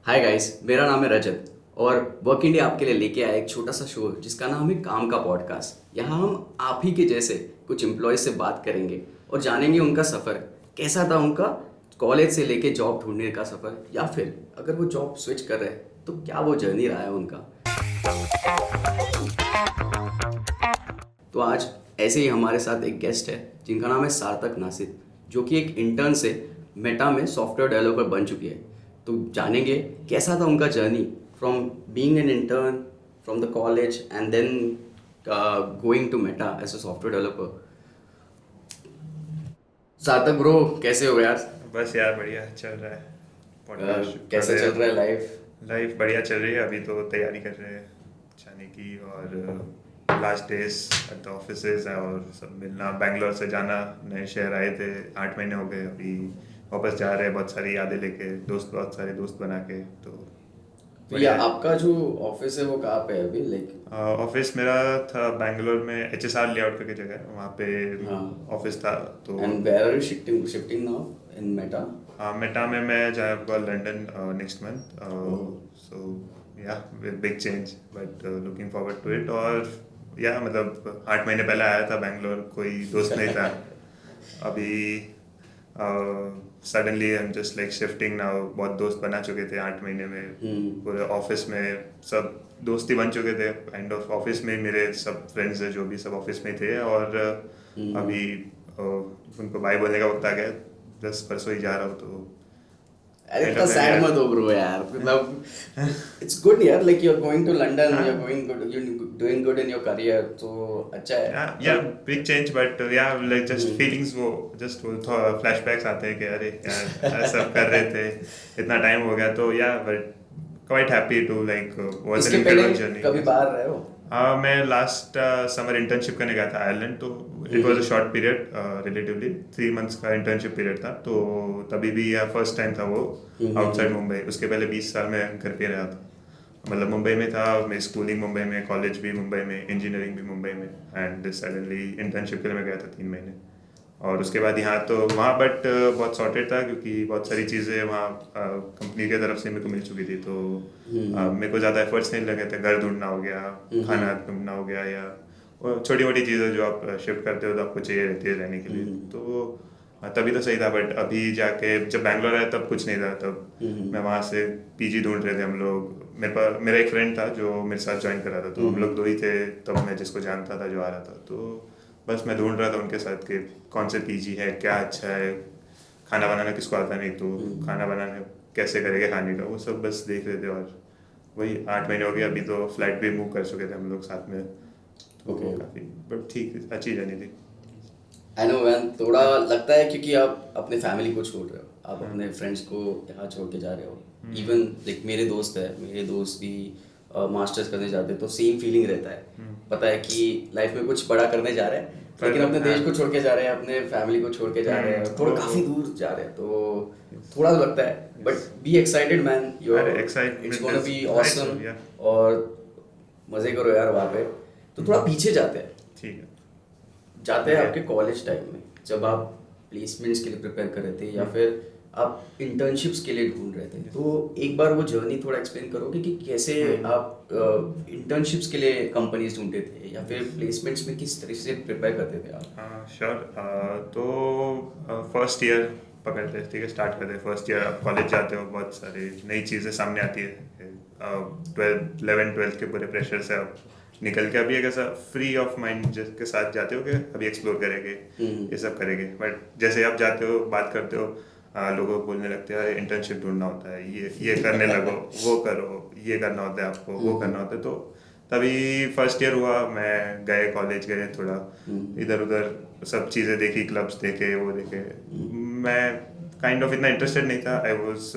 Hi guys, मेरा नाम है रजत और वर्क इंडिया आपके लिए लेके आया एक छोटा सा शो जिसका नाम है काम का पॉडकास्ट। यहाँ हम आप ही के जैसे कुछ एम्प्लॉयज से बात करेंगे और जानेंगे उनका सफ़र कैसा था, उनका कॉलेज से लेके जॉब ढूंढने का सफ़र, या फिर अगर वो जॉब स्विच कर रहे हैं तो क्या वो जर्नी रहा है उनका। तो आज ऐसे ही हमारे साथ एक गेस्ट है जिनका नाम है सार्थक नासिर, जो कि एक इंटर्न से मेटा में सॉफ्टवेयर डेवलपर बन चुकी है। तो जानेंगे कैसा था उनका journey from being an intern from the college and then going to Meta as a software developer. Sarthak bro, कैसे हो यार? बस यार बढ़िया चल रहा है। पॉडकास्ट शूट कर कैसे रहे चल रहा है हैं। लाइफ? लाइफ बढ़िया चल रही है, अभी तो तैयारी कर रहे हैं जाने की, और last days at the offices है और सब मिलना, बैंगलोर से जाना, नए शहर आए थे, 8 महीने हो गए, अभी वापस जा रहे हैं बहुत सारी यादें लेके, दोस्त बहुत सारे दोस्त बना के, तो तो ये बढ़िया है। आपका जो ऑफिस है वो कहाँ पे है अभी, लाइक? ऑफिस मेरा था बैंगलोर में, HSR लेआउट पे की जगह है, वहाँ पे हाँ। ऑफिस था। तो and where are you shifting shifting now in Meta? Meta में मैं जाऊँगा London next month. Oh. So yeah big change, but looking forward to it. और या मतलब 8 महीने पहले आया था बैंगलोर, कोई दोस्त नहीं था। अभी suddenly I am just like shifting now, बहुत दोस्त बना चुके थे 8 महीने में। हम्म। पूरे ऑफिस में सब दोस्ती बन चुके थे, काइंड ऑफ ऑफिस में मेरे सब फ्रेंड्स हैं जो भी सब ऑफिस में थे। और हम्म। अभी उनको बाय बोलने का वक्त आ गया, बस परसों ही जा रहा हूँ, तो अरे काइंड इतना ऑफ सैड यार। मत हो ब्रो यार, मतलब इट्स गुड यार, like you are going to London, you are हाँ, going good, you doing good in your career, तो अच्छा है। या पर big change, but yeah like just hmm, feelings, वो जस्ट वो फ्लैशबैक्स आते हैं कि अरे यार ऐसा सब कर रहे थे, इतना टाइम हो गया, तो yeah but quite happy to like, was an इसके पहले इनक्रेडिबल जर्नी। कभी बाहर रहे हो? हाँ, मैं लास्ट समर इंटर्नशिप करने गया था आयरलैंड, तो it was a hmm. Short period, relatively 3 months का इंटर्नशिप पीरियड था, तो तभी भी यह फर्स्ट टाइम था वो आउटसाइड हम्म। मुंबई। उसके पहले 20 साल मैं घर पे रहा था, मतलब मुंबई में था, मैं स्कूलिंग मुंबई में, कॉलेज भी मुंबई में, इंजीनियरिंग भी मुंबई में, एंड सडनली इंटर्नशिप के लिए मैं गया था 3 महीने। और उसके बाद यहाँ तो वहाँ, बट बहुत सॉर्टेड था क्योंकि बहुत सारी चीज़ें वहाँ कंपनी की तरफ से मेरे को मिल चुकी थी, तो हम्म। मेरे को ज़्यादा एफर्ट्स नहीं लगे थे। घर ढूंढना हो गया, खाना हम्म। ढूंढना हो गया, या छोटी मोटी चीज़ें जो आप शिफ्ट करते हो तो आपको चाहिए रहती है रहने के लिए, हम्म। तो तभी तो सही था। बट अभी जाके जब बैंगलोर आया तब कुछ नहीं था, तब हम्म। मैं वहाँ से पीजी ढूंढ रहे थे हम लोग। मेरे पास मेरा एक फ्रेंड था जो मेरे साथ ज्वाइन कर रहा था, तो हम लोग दो ही थे तब, मैं जिसको जानता था जो आ रहा था, तो बस मैं ढूंढ रहा था उनके साथ कि कौन से पीजी है, क्या अच्छा है, खाना बनाना किसको आता नहीं, तो हम्म। खाना बनाना कैसे करेंगे खाने का, वो सब बस देख रहे थे। और वही 8 महीने हो गए, अभी तो फ्लाइट भी मूव कर चुके थे हम लोग साथ में, तो ओके। काफ़ी बट ठीक अच्छी जर्नी थी। आई नो मैन, थोड़ा हाँ, लगता है क्योंकि आप अपने फैमिली को छोड़ रहे हो, आप हाँ, अपने फ्रेंड्स को यहाँ छोड़ के जा रहे हो। हम्म, इवन लाइक मेरे दोस्त है, मेरे दोस्त भी मास्टर्स करने जाते हैं, तो सेम फीलिंग रहता है। हम्म, पता है कि लाइफ में कुछ बड़ा करने जा रहे हैं, लेकिन अपने पर हाँ, देश को छोड़ के जा रहे हैं, अपने फैमिली को छोड़ के जा रहे हैं, थोड़ा वो काफ़ी दूर जा रहे हैं, तो थोड़ा तो लगता है। But yes, be excited man, अरे your it's excitement gonna is be nice, awesome. Yeah और मज़े करो यार वहाँ पे। तो थोड़ा पीछे जाते हैं, ठीक है, जाते हैं बढ़िया। आपके कॉलेज टाइम में, जब आप प्लेसमेंट्स के लिए प्रिपेयर कर रहे थे या फिर आप इंटर्नशिप्स के लिए ढूंढ रहे थे, Yes. तो एक बार वो जर्नी थोड़ा एक्सप्लेन करोगे कि कैसे आप इंटर्नशिप्स के लिए कंपनीज ढूंढते थे या फिर प्लेसमेंट्स में किस तरह से प्रिपेयर करते थे आप? हाँ श्योर। तो फर्स्ट ईयर पकड़ते हैं, ठीक है, स्टार्ट करते हैं। फर्स्ट ईयर आप कॉलेज जाते हो, बहुत सारी नई चीज़ें सामने आती है, 11th 12th के पूरे प्रेशर से आप निकल के अभी एक ऐसा फ्री ऑफ माइंड के साथ जाते हो कि अभी एक्सप्लोर करेंगे, ये सब करेंगे। बट जैसे आप जाते हो, बात करते हो, लोगों को बोलने लगते हैं इंटर्नशिप ढूंढना होता है, ये करने लगो, वो करो, ये करना होता है आपको, वो करना होता है, तो तभी फर्स्ट ईयर हुआ, मैं गए कॉलेज गए, थोड़ा इधर उधर सब चीज़ें देखी, क्लब्स देखे, वो देखे। मैं काइंड ऑफ इतना इंटरेस्टेड नहीं था, I was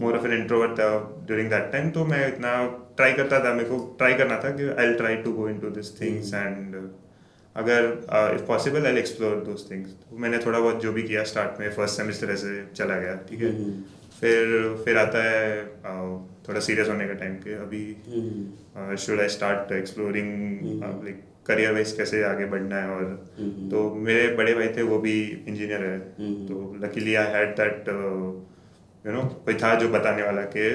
more of an introvert during that time, तो मैं इतना ट्राई करता था, मेरे को ट्राई करना था कि I try to go into this things, and अगर if possible I explore those things. तो मैंने थोड़ा बहुत जो भी किया, स्टार्ट में फर्स्ट सेमेस्टर ऐसे चला गया, ठीक है। फिर आता है थोड़ा सीरियस होने का टाइम के, अभी should I start exploring like career wise कैसे आगे बढ़ना है। और तो मेरे बड़े भाई थे, वो भी इंजीनियर है, तो लकीली आई हैड दैट कोई था जो बताने वाला कि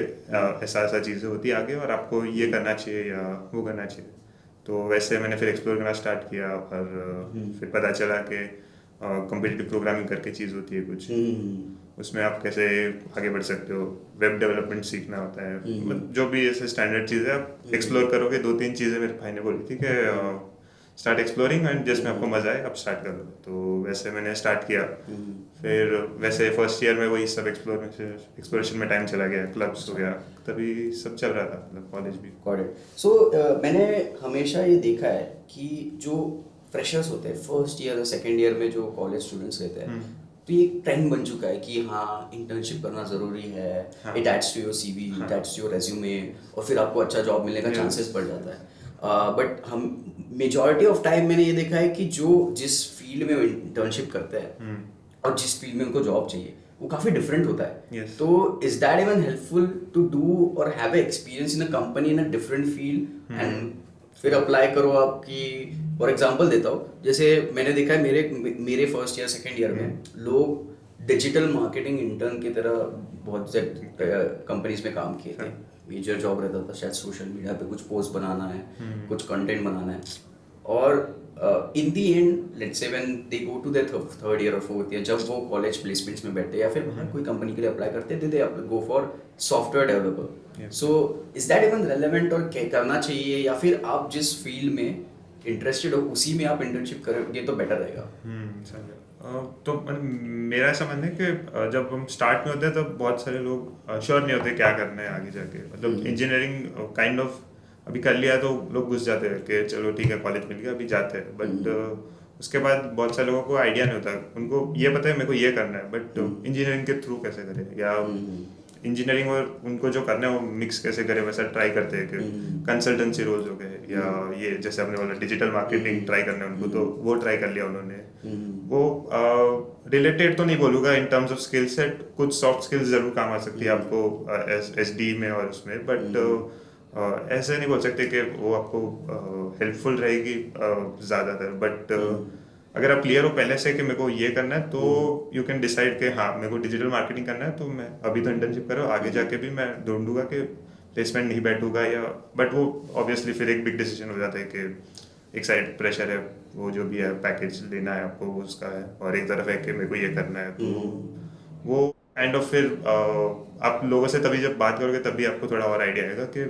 ऐसा ऐसा चीज़ें होती है आगे और आपको ये करना चाहिए या वो करना चाहिए। तो वैसे मैंने फिर एक्सप्लोर करना स्टार्ट किया और फिर पता चला कि कम्पिटिटिव प्रोग्रामिंग करके चीज़ होती है कुछ, उसमें आप कैसे आगे बढ़ सकते हो, वेब डेवलपमेंट सीखना होता है, मतलब जो भी ऐसे स्टैंडर्ड चीज़ें आप एक्सप्लोर करोगे। 2-3 चीज़ें मेरे भाई ने बोली थी कि स्टार्ट एक्सप्लोरिंग एंड जिसमें आपको मज़ा आए आप स्टार्ट कर लो। तो वैसे मैंने स्टार्ट किया। फिर वैसे फर्स्ट ईयर में वही सब एक्सप्लोरेशन में टाइम चला गया, क्लब्स हो गया, तभी सब चल रहा था, मतलब कॉलेज भी। Got it. सो मैंने हमेशा ये देखा है कि जो फ्रेशर्स होते हैं फर्स्ट ईयर और सेकेंड ईयर में, जो कॉलेज स्टूडेंट्स रहते हैं, तो ये एक ट्रेंड बन चुका है कि हाँ इंटर्नशिप करना ज़रूरी है, हाँ। It adds to your CV, it adds to your resume, और फिर आपको अच्छा जॉब मिलने का Yes. चांसेस बढ़ जाता है। बट हम मेजॉरिटी ऑफ टाइम मैंने ये देखा है कि जो जिस फील्ड में इंटर्नशिप करते हैं और जिस फील्ड में उनको जॉब चाहिए वो काफ़ी डिफरेंट होता है। Yes. तो is that even helpful to do और have experience in a company in a different field and फिर अप्लाई करो आपकी। फॉर एग्जांपल देता हूँ, जैसे मैंने देखा है मेरे फर्स्ट ईयर सेकेंड ईयर में लोग डिजिटल मार्केटिंग इंटर्न की तरह बहुत से कंपनीज में काम किए थे। मेजर जॉब रहता था शायद सोशल मीडिया पे कुछ पोस्ट बनाना है, कुछ कंटेंट बनाना है, और in the end let's say when they go to their third year और फोर्थ ईयर, जब वो कॉलेज प्लेसमेंट्स में बैठते या फिर बाहर कोई कंपनी के लिए अप्लाई करते थे, they go for software developer. So is that even relevant, और करना चाहिए, या फिर आप जिस फील्ड में इंटरेस्टेड हो उसी में आप इंटर्नशिप करोगे तो बेटर रहेगा? समझा। तो मेरा ऐसा मानना है कि जब हम स्टार्ट में होते हैं तब बहुत सारे लोग श्योर नहीं होते क्या करना है आगे जाके, मतलब इंजीनियरिंग काइंड ऑफ अभी कर लिया तो लोग घुस जाते हैं कि चलो ठीक है कॉलेज मिल गया अभी जाते हैं, बट उसके बाद बहुत सारे लोगों को आइडिया नहीं होता, उनको ये पता है मेरे को ये करना है, बट इंजीनियरिंग के थ्रू कैसे करें, या इंजीनियरिंग और उनको जो करना है वो मिक्स कैसे करें, वैसा ट्राई करते हैं कि कंसल्टेंसी रोल्स हो गए, या ये जैसे आपने बोला डिजिटल मार्केटिंग ट्राई करना है उनको, तो वो ट्राई कर लिया उन्होंने। वो रिलेटेड तो नहीं बोलूँगा in terms of skill set, कुछ सॉफ्ट स्किल्स जरूर काम आ सकती है आपको SD में और उसमें, बट ऐसे नहीं बोल सकते कि वो आपको हेल्पफुल रहेगी ज़्यादातर, बट अगर आप क्लियर हो पहले से कि मेरे को ये करना है, तो यू कैन डिसाइड कि हाँ मेरे को डिजिटल मार्केटिंग करना है, तो मैं अभी तो इंटर्नशिप करो, आगे जाके भी मैं ढूंढूंगा कि प्लेसमेंट नहीं बैठूंगा, या बट वो ऑब्वियसली फिर एक बिग डिसीजन हो जाता है कि एक साइड प्रेशर है, वो जो भी है पैकेज लेना है आपको वो उसका है, और एक तरफ है कि मेरे को ये करना है, तो वो काइंड ऑफ फिर आप लोगों से तभी जब बात करोगे तभी आपको थोड़ा और आइडिया आएगा कि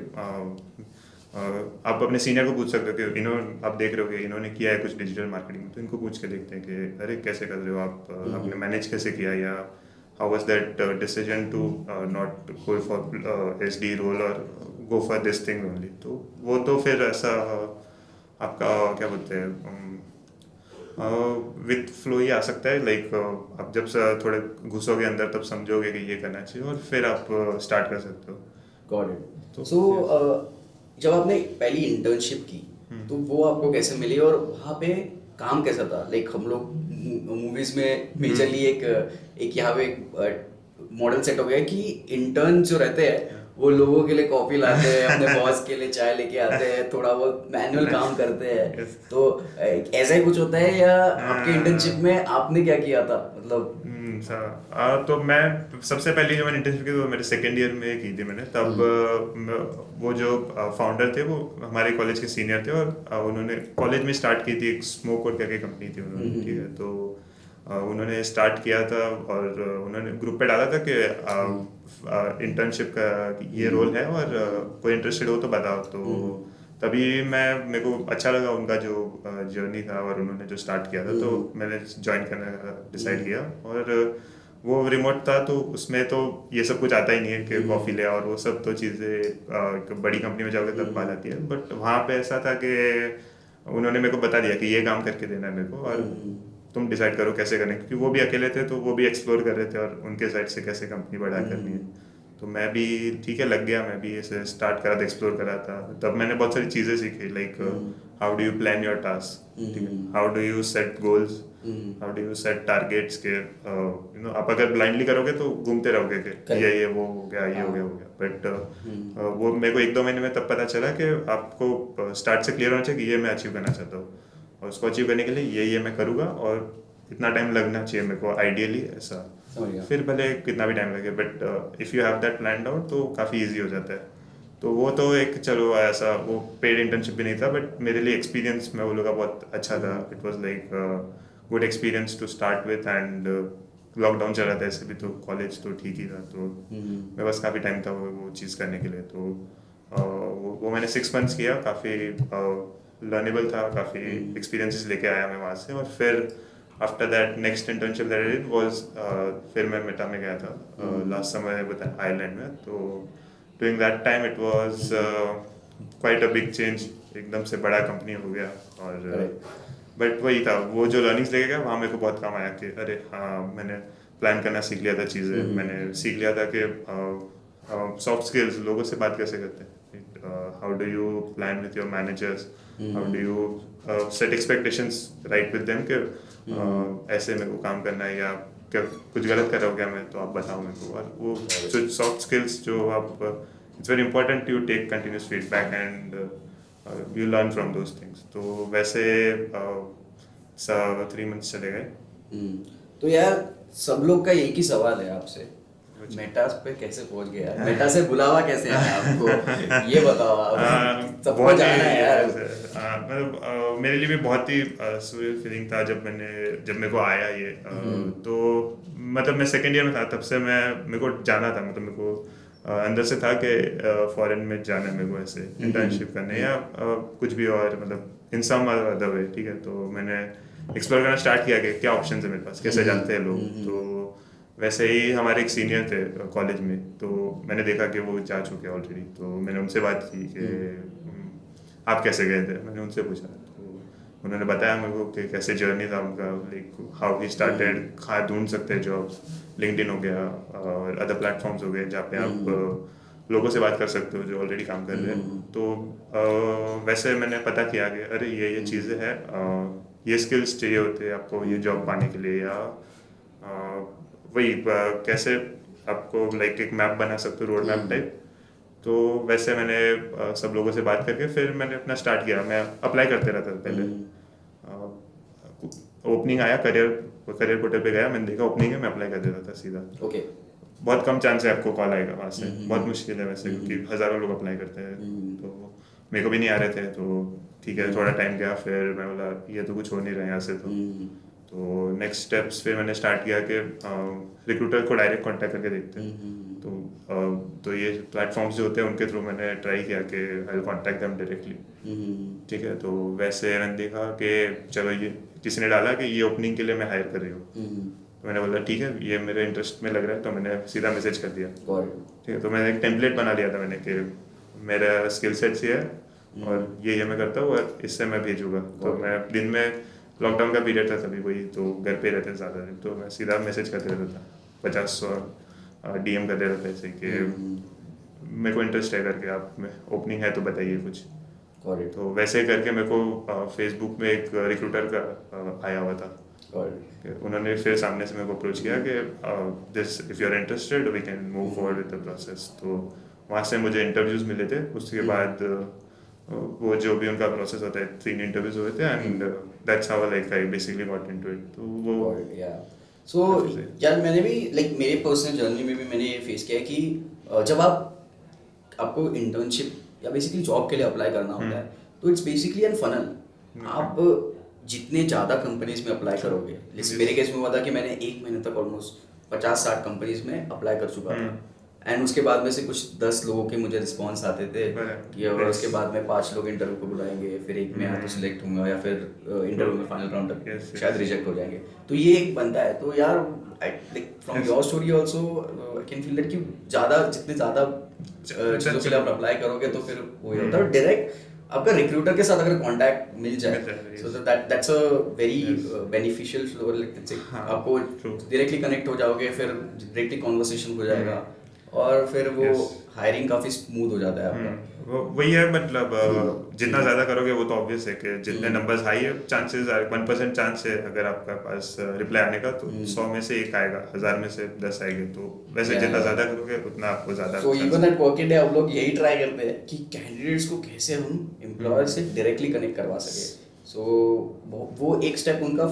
आप अपने सीनियर को पूछ सकते हो कि इन्होंने, आप देख रहे हो कि इन्होंने किया है कुछ डिजिटल मार्केटिंग, तो इनको पूछ के देखते हैं कि अरे कैसे कर रहे हो आप, आपने मैनेज कैसे किया, या how was that decision to not go for SD role और go for this thing only. तो वो तो फिर ऐसा आपका क्या बोलते हैं विथ फ्लो ही आ सकता है, लाइक आप जब से थोड़े घुसोगे अंदर तब समझोगे कि ये करना चाहिए और फिर आप स्टार्ट कर सकते हो। Got it. तो सो जब आपने पहली इंटर्नशिप की तो वो आपको कैसे मिली और वहाँ पे काम कैसा था? लाइक हम लोग मूवीज में मेजरली एक यहाँ पे मॉडल सेट हो गया है कि इंटर्न जो रहते हैं वो लोगों के लिए कॉफी लाते हैं, अपने बॉस के लिए चाय लेके आते हैं, थोड़ा बहुत मैनुअल काम करते हैं। Yes. तो ऐसा ही कुछ होता है, या आपके इंटर्नशिप में आपने क्या किया था, मतलब? तो मैं सबसे पहले जो मैंने इंटर्नशिप की वो मेरे सेकेंड ईयर में की थी मैंने, तब वो जो फाउंडर थे वो हमारे कॉलेज के सीनियर थे, और उन्होंने कॉलेज में स्टार्ट की थी एक स्मोक और करके कंपनी थी उन्होंने, ठीक है, तो उन्होंने स्टार्ट किया था और उन्होंने ग्रुप पे डाला था कि इंटर्नशिप का ये रोल है और कोई इंटरेस्टेड हो तो बताओ, तो तभी मेरे को अच्छा लगा उनका जो जर्नी था और उन्होंने जो स्टार्ट किया था, तो मैंने ज्वाइन करने का डिसाइड किया। और वो रिमोट था तो उसमें तो ये सब कुछ आता ही नहीं है कि कॉफ़ी ले और वो सब तो चीज़ें बड़ी कंपनी में जाओगे तब बात आती है, बट वहाँ पे ऐसा था कि उन्होंने मेरे को बता दिया कि ये काम करके देना है मेरे को और तुम डिसाइड करो कैसे करना है, क्योंकि वो भी अकेले थे तो वो भी एक्सप्लोर कर रहे थे और उनके साइड से कैसे कंपनी बड़ा करनी है। तो मैं भी ठीक है लग गया, मैं भी ऐसे स्टार्ट करा था, एक्सप्लोर करा था, तब मैंने बहुत सारी चीज़ें सीखी, like how do you plan your task, ठीक है, how do you set goals, how do you set targets के आप अगर ब्लाइंडली करोगे तो घूमते रहोगे कि ये वो हो गया, ये हो गया, बट वो मेरे को 1-2 महीने में तब पता चला कि आपको स्टार्ट से क्लियर होना चाहिए कि ये मैं अचीव करना चाहता हूँ और उसको अचीव करने के लिए ये मैं करूँगा और इतना टाइम लगना चाहिए मेरे को आइडियली ऐसा। समझ गया। फिर भले कितना भी टाइम लगे, but if you have that plan out तो काफ़ी इजी हो जाता है। तो वो तो एक चलो ऐसा वो पेड इंटर्नशिप भी नहीं था, बट मेरे लिए एक्सपीरियंस मैं बोलूँगा बहुत अच्छा था। It was like good experience to start with, and lockdown चल रहा था ऐसे भी, तो कॉलेज तो ठीक ही था, तो मेरे पास काफ़ी टाइम था वो चीज़ करने के लिए। तो वो मैंने 6 मंथ्स किया, काफ़ी लर्नेबल था, काफ़ी एक्सपीरियंसेस लेके आया मैं वहाँ से। और फिर after that next internship that I did was, फिर मैं मेटा में गया था लास्ट समर विद आयरलैंड में। तो during that time it was quite a big change, एकदम से बड़ा कंपनी हो गया। और बट वही था, वो जो लर्निंग्स लेके गया वहाँ मेरे को बहुत काम आया कि अरे हाँ, मैंने प्लान करना सीख लिया था चीज़ें, मैंने सीख लिया था कि सॉफ्ट स्किल्स, लोगों से बात कैसे करते हैं, how do you plan with your managers, how do you set expectations right with them कि ऐसे मेरे को काम करना है, या क्या कुछ गलत कर रहा हूँ क्या मैं, तो आप बताओ मेरे को। और वो जो सॉफ्ट स्किल्स जो आप, it's very important you take continuous feedback and you learn from those things. तो वैसे 3 मंथ्स चले गए। तो यार सब लोग का एक ही सवाल है आपसे, मेटा पे कैसे पहुंच गया यार? मेटा से बुलावा कैसे आया आपको? ये बताओ आप, सबको बहुत जाना है यार। मतलब मेरे लिए भी बहुत ही सुरील फीलिंग था जब मेरे को आया ये। तो मतलब मैं सेकेंड ईयर में था, तब से मेरे को जाना था, मतलब मेरे को अंदर से था कि फॉरेन में जाना है मेरे को, ऐसे इंटर्नशिप करने या कुछ भी और, मतलब इन सम अदर वे, ठीक है। तो मैंने एक्सप्लोर करना स्टार्ट किया कि क्या ऑप्शन है मेरे पास, कैसे जाते हैं लोग। तो वैसे ही हमारे एक सीनियर थे कॉलेज में, तो मैंने देखा कि वो जा चुके हैं ऑलरेडी। तो मैंने उनसे बात की कि आप कैसे गए थे, मैंने उनसे पूछा। तो उन्होंने बताया मेरे को कि कैसे जर्नी था उनका, लाइक हाउ ही स्टार्टेड, कहाँ ढूंढ सकते हैं जॉब्स, लिंक्डइन हो गया और अदर प्लेटफॉर्म्स हो गए जहाँ पे आप लोगों से बात कर सकते हो जो ऑलरेडी काम कर रहे हैं। तो वैसे मैंने पता किया कि अरे ये चीज़ें हैं, ये स्किल्स चाहिए होते हैं आपको ये जॉब पाने के लिए, या वही कैसे आपको लाइक एक मैप बना सकते हो, रोड मैप टाइप। तो वैसे मैंने सब लोगों से बात करके फिर मैंने अपना स्टार्ट किया। मैं अप्लाई करते रहता था पहले, ओपनिंग आया, करियर पोर्टल पे गया, मैंने देखा ओपनिंग है, मैं अप्लाई कर देता था सीधा। ओके। बहुत कम चांस है आपको कॉल आएगा वहाँ से, बहुत मुश्किल है वैसे, क्योंकि हज़ारों लोग अप्लाई करते हैं। तो मेरे को भी नहीं आ रहे थे, तो ठीक है थोड़ा टाइम गया, फिर मैं बोला ये तो कुछ हो नहीं रहा है यहाँ से। तो नेक्स्ट स्टेप्स फिर मैंने स्टार्ट किया कि रिक्रूटर को डायरेक्ट कांटेक्ट करके देखते हैं। तो ये प्लेटफॉर्म्स जो होते हैं उनके थ्रू मैंने ट्राई किया कि I will contact them directly, ठीक है। तो वैसे मैंने देखा कि चलो ये किसी ने डाला कि ये ओपनिंग के लिए मैं हायर कर रही हूँ, तो मैंने बोला ठीक है ये मेरे इंटरेस्ट में लग रहा है, तो मैंने सीधा मैसेज कर दिया, ठीक है। तो मैंने एक टेम्पलेट बना लिया था मैंने कि मेरा स्किल सेट्स ये है और ये मैं करता हूँ और इससे मैं भेजूँगा। तो मैं दिन में, लॉकडाउन का पीरियड था तभी, वही तो घर पे रहते थे ज़्यादा दिन, तो मैं सीधा मैसेज करते रहता था 50 DM करते रहता ऐसे कि मेरे को इंटरेस्ट है करके, आप में ओपनिंग है तो बताइए कुछ। तो वैसे करके मेरे को फेसबुक में एक रिक्रूटर का आया हुआ था, उन्होंने फिर सामने से मेरे को अप्रोच किया कि this if you are interested we can move forward with the process. तो वहाँ से मुझे इंटरव्यूज़ मिले थे, उसके बाद वो जो भी उनका प्रोसेस होता है 3 इंटरव्यूज हुए थे, and that's how like I basically got into it. तो वो सो यार मैंने भी लाइक मेरे पर्सनल जर्नी में भी मैंने ये फेस किया है कि जब आपको इंटर्नशिप या बेसिकली जॉब के लिए अप्लाई करना होता है, तो इट्स बेसिकली एन फनल। आप जितने ज़्यादा कंपनीज में अप्लाई करोगे, जैसे मेरे केस में हुआ था कि मैंने 1 महीने तक ऑलमोस्ट 50-60 कंपनीज में अप्लाई कर चुका था, एंड उसके बाद में से कुछ 10 लोगों के मुझे रिस्पॉन्स आते थे कि और उसके बाद में 5 लोग इंटरव्यू को बुलाएंगे, फिर एक में या तो सिलेक्ट होंगे या फिर इंटरव्यू में फाइनल राउंड तक शायद रिजेक्ट हो जाएंगे। तो ये एक बनता है। तो यार like from your story also I can feel that कि जितने ज़्यादा चीज़ों के लिए आप अप्लाई करोगे तो फिर वो होता है डायरेक्ट आपका रिक्रूटर के साथ अगर कांटेक्ट मिल जाए, so that's a very beneficial flow. आपको डायरेक्टली कनेक्ट हो जाओगे, फिर डायरेक्टली कॉन्वर्सेशन हो जाएगा और फिर वो हायरिंग काफी स्मूथ हो जाता है आपका। वही है, मतलब जितना ज़्यादा करोगे वो तो ऑब्वियस है कि जितने नंबर्स हाई है, चांसेस 1% चांस है अगर आपका पास रिप्लाई आने का, तो 100 में से 1 आएगा, 1000 में से 10 आएंगे। तो वैसे जितना ज़्यादा करोगे उतना आपको ज़्यादा। तो इवन एट वर्किंग डे हम लोग यही ट्राई करते हैं कि कैंडिडेट्स को कैसे हम एम्प्लॉयर से डायरेक्टली कनेक्ट करवा सके। सो वो एक स्टेप उनका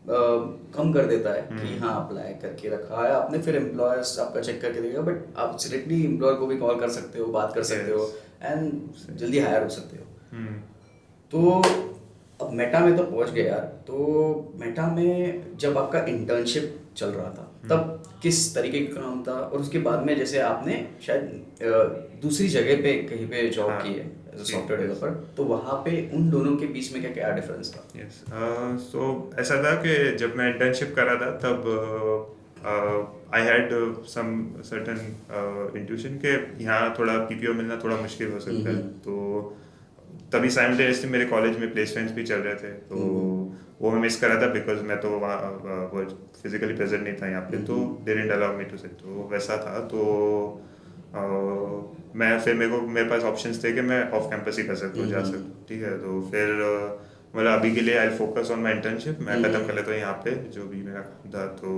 कम कर देता है कि हाँ अप्लाई करके रखा है आपने, फिर एम्प्लॉयर्स आपका चेक करके देगा, बट आप डायरेक्टली एम्प्लॉयर को भी कॉल कर सकते हो, बात कर सकते हो यस। एंड जल्दी हायर हो सकते हो। हम्म। तो अब मेटा में तो पहुंच गए यार। तो मेटा में जब आपका इंटर्नशिप चल रहा था तब किस तरीके का काम था, और उसके बाद में जैसे आपने शायद दूसरी जगह पे कहीं पे जॉब हाँ की है एज अ जी सॉफ्टवेयर यस। डेवलपर, तो वहाँ पे उन दोनों के बीच में क्या क्या डिफरेंस था? यस, सो ऐसा था कि जब मैं इंटर्नशिप कर रहा था तब I had some certain intuition के यहाँ थोड़ा पीपीओ मिलना थोड़ा मुश्किल हो सकता है। तो तभी साइमल्टेनियसली मेरे कॉलेज में प्लेसमेंट्स भी चल रहे थे, तो वो मैं मिस कर रहा था बिकॉज मैं तो वहाँ वो फिजिकली प्रेजेंट नहीं था यहाँ पे, तो they didn't allow me to sit, तो वैसा था। तो मैं फिर मेरे पास ऑप्शंस थे कि मैं ऑफ कैंपस ही कर सकता हूँ, जा सकता हूँ, ठीक है। तो फिर मतलब अभी के लिए I focus on my internship, मैं ख़त्म कर लेता हूँ यहाँ पे जो भी मेरा काम था। तो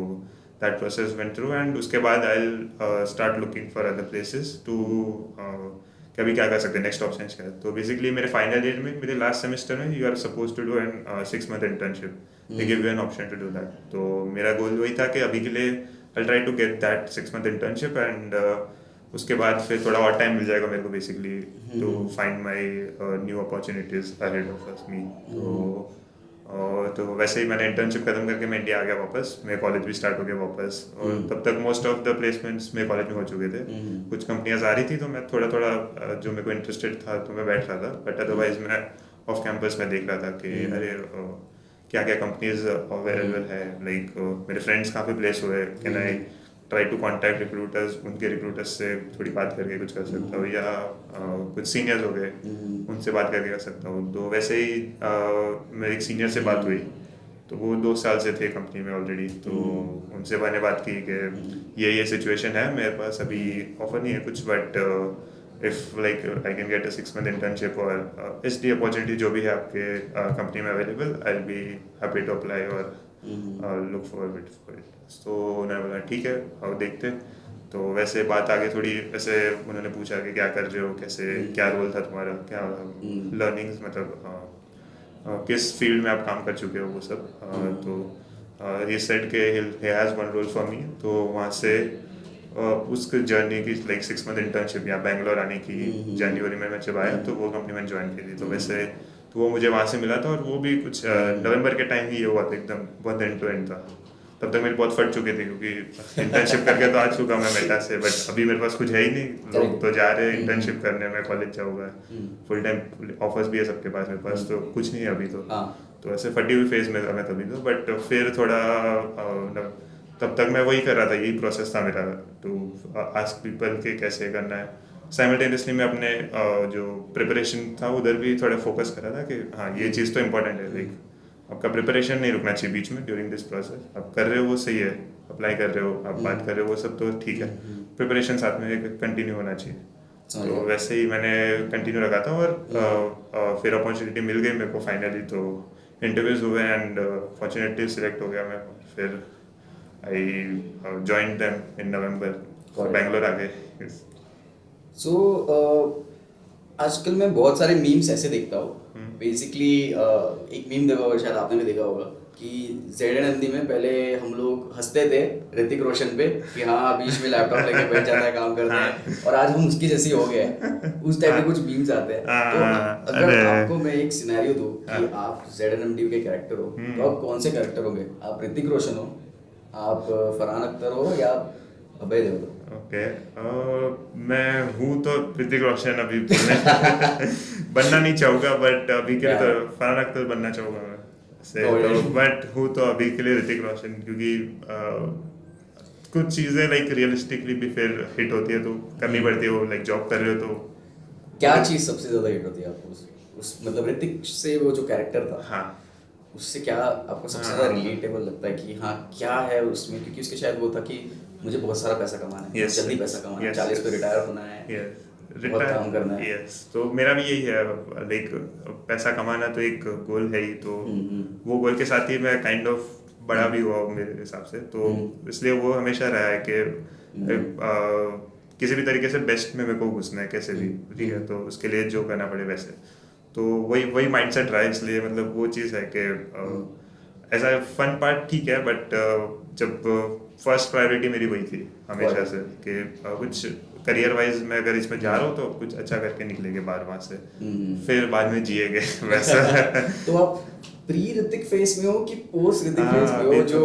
that process went through and उसके बाद I start looking for other places to कि अभी क्या कर सकते हैं, नेक्स्ट ऑप्शन क्या है। तो बेसिकली मेरे फाइनल ईयर में, मेरे लास्ट सेमेस्टर में, you are suppose to do an 6 month internship, they give you an option to do that. तो मेरा गोल वही था कि अभी के लिए I try to get that 6 month internship and उसके बाद फिर थोड़ा और टाइम मिल जाएगा मेरे को basically to find my new opportunities ahead of us me. तो वैसे ही मैंने इंटर्नशिप खत्म करके मैं इंडिया आ गया वापस, मेरे कॉलेज भी स्टार्ट हो गया वापस, और तब तक मोस्ट ऑफ द प्लेसमेंट्स मेरे कॉलेज में हो चुके थे। कुछ कंपनियां आ रही थी तो मैं थोड़ा थोड़ा जो मेरे को इंटरेस्टेड था तो मैं बैठ रहा था, बट अदरवाइज मैं ऑफ कैंपस में देख रहा था कि अरे क्या क्या कंपनीज अवेलेबल है, लाइक मेरे फ्रेंड्स कहाँ पे प्लेस हुए, can I try to contact recruiters, उनके रिक्रूटर्स से थोड़ी बात करके कुछ कर सकता हूँ, या कुछ सीनियर्स हो गए उनसे बात करके कर सकता हूँ। तो वैसे ही मेरी एक सीनियर से बात हुई, तो वो 2 साल से थे कंपनी में ऑलरेडी, तो उनसे मैंने बात की कि ये सिचुएशन है, मेरे पास अभी ऑफर नहीं है कुछ, but if like I can get a 6 month internship और एस डी अपॉर्चुनिटी जो भी है आपके कंपनी में available, I will be happy to apply और लुक फॉरवर्ड फॉर इट। तो उन्होंने बोला ठीक है और देखते। तो वैसे बात आगे थोड़ी, वैसे उन्होंने पूछा कि क्या कर रहे हो, कैसे क्या रोल था तुम्हारा, क्या लर्निंग्स, मतलब किस फील्ड में आप काम कर चुके हो वो सब। तो ही सेड के he has one role for me. तो वहाँ से उस जर्नी की लाइक 6 मंथ इंटर्नशिप यहाँ बैंगलोर आने की जनवरी में मैं जब आया तो वो कंपनी मैंने ज्वाइन की थी। तो वैसे तो वो मुझे वहाँ से मिला था, और वो भी कुछ नवंबर के टाइम ही ये हुआ था, एकदम बहुत एंड टू एंड था। तब तक मेरे बहुत फट चुके थे क्योंकि इंटर्नशिप करके तो आ चुका मैं मेटा से, बट अभी मेरे पास कुछ है ही नहीं, लोग तो जा रहे हैं इंटर्नशिप करने में, कॉलेज जाऊँगा, फुल टाइम ऑफर्स भी है सबके पास, मेरे पास तो कुछ नहीं है अभी तो। तो ऐसे फटी हुई फेज में था मैं तभी तो, बट फिर थोड़ा तब तक मैं वही कर रहा था, यही प्रोसेस था मेरा, टू आस्क पीपल के कैसे करना है। साइमल्टेनियसली मैं अपने जो प्रिपरेशन था उधर भी थोड़ा फोकस कर रहा था कि हाँ ये चीज़ तो इम्पोर्टेंट है, लाइक आपका प्रिपरेशन नहीं रुकना चाहिए बीच में ड्यूरिंग दिस प्रोसेस, आप कर रहे हो वो सही है, अप्लाई कर रहे हो, आप बात कर रहे हो वो सब तो ठीक है, प्रिपरेशन साथ में कंटिन्यू होना चाहिए। तो वैसे ही मैंने कंटिन्यू रखा था, और फिर अपॉर्चुनिटी मिल गई मेरे को फाइनली, तो इंटरव्यूज हुए एंड फॉर्चुनेटली सिलेक्ट हो गया मैं। फिर आई जॉइन देम इन नवंबर, बैंगलोर आ गए। सो आजकल मैं बहुत सारे मीम्स ऐसे देखता हूँ। बेसिकली एक मीम देखा होगा, शायद आपने भी देखा होगा, कि ZNMD में पहले हम लोग हंसते थे ऋतिक रोशन पे कि हाँ बीच में लैपटॉप लेके बैठ जाता है काम करते हैं, और आज हम उसकी जैसी हो गए हैं, उस टाइप के कुछ मीम्स आते हैं। तो अगर आपको मैं एक सिनेरियो दूँ कि आप ZNMD के कैरेक्टर हो, तो आप कौन से कैरेक्टर होंगे? आप ऋतिक रोशन हो, आप फरहान अख्तर हो, या अभय देओल? ओके, मैं हूँ तो ऋतिक रोशन अभी बनना नहीं चाहूँगा, बट अभी के लिए तो फरहान अख्तर बनना चाहूँगा मैं से, तो बट हूँ तो अभी के लिए ऋतिक रोशन, क्योंकि कुछ चीज़ें लाइक रियलिस्टिकली भी फिर हिट होती है तो करनी पड़ती है, वो लाइक जॉब कर रहे हो तो। क्या चीज़ सबसे ज़्यादा हिट होती है आपको उस मतलब ऋतिक से, वो जो कैरेक्टर था हाँ, उससे क्या आपको सबसे ज़्यादा रिलेटेबल लगता है कि हाँ क्या है उसमें? क्योंकि उसके शायद वो था कि मुझे बहुत सारा पैसा कमाना है, जल्दी पैसा कमाना है, 40 पे रिटायर होना है, बहुत काम करना है। यस, तो मेरा भी यही है, लाइक पैसा कमाना तो एक गोल है ही, तो वो गोल के साथ ही मैं काइंड ऑफ बड़ा भी हुआ हूँ मेरे हिसाब से, तो इसलिए वो हमेशा रहा है कि किसी भी तरीके से बेस्ट में मेरे को घुसना है कैसे भी, ठीक है, तो उसके लिए जो करना पड़े वैसे। तो वही वही माइंडसेट रहा है, इसलिए मतलब वो चीज़ है कि ऐसा फन पार्ट ठीक है, बट जब फर्स्ट प्रायोरिटी मेरी वही थी हमेशा से कि कुछ करियर वाइज मैं अगर इसमें जा रहा हूँ तो कुछ अच्छा करके निकलेंगे बाहर वहाँ से, फिर बाद में जिएंगे वैसा। तो आप प्री ऋतिक फेस में हो कि पोस्ट ऋतिक फेस में अभी हो, तो- जो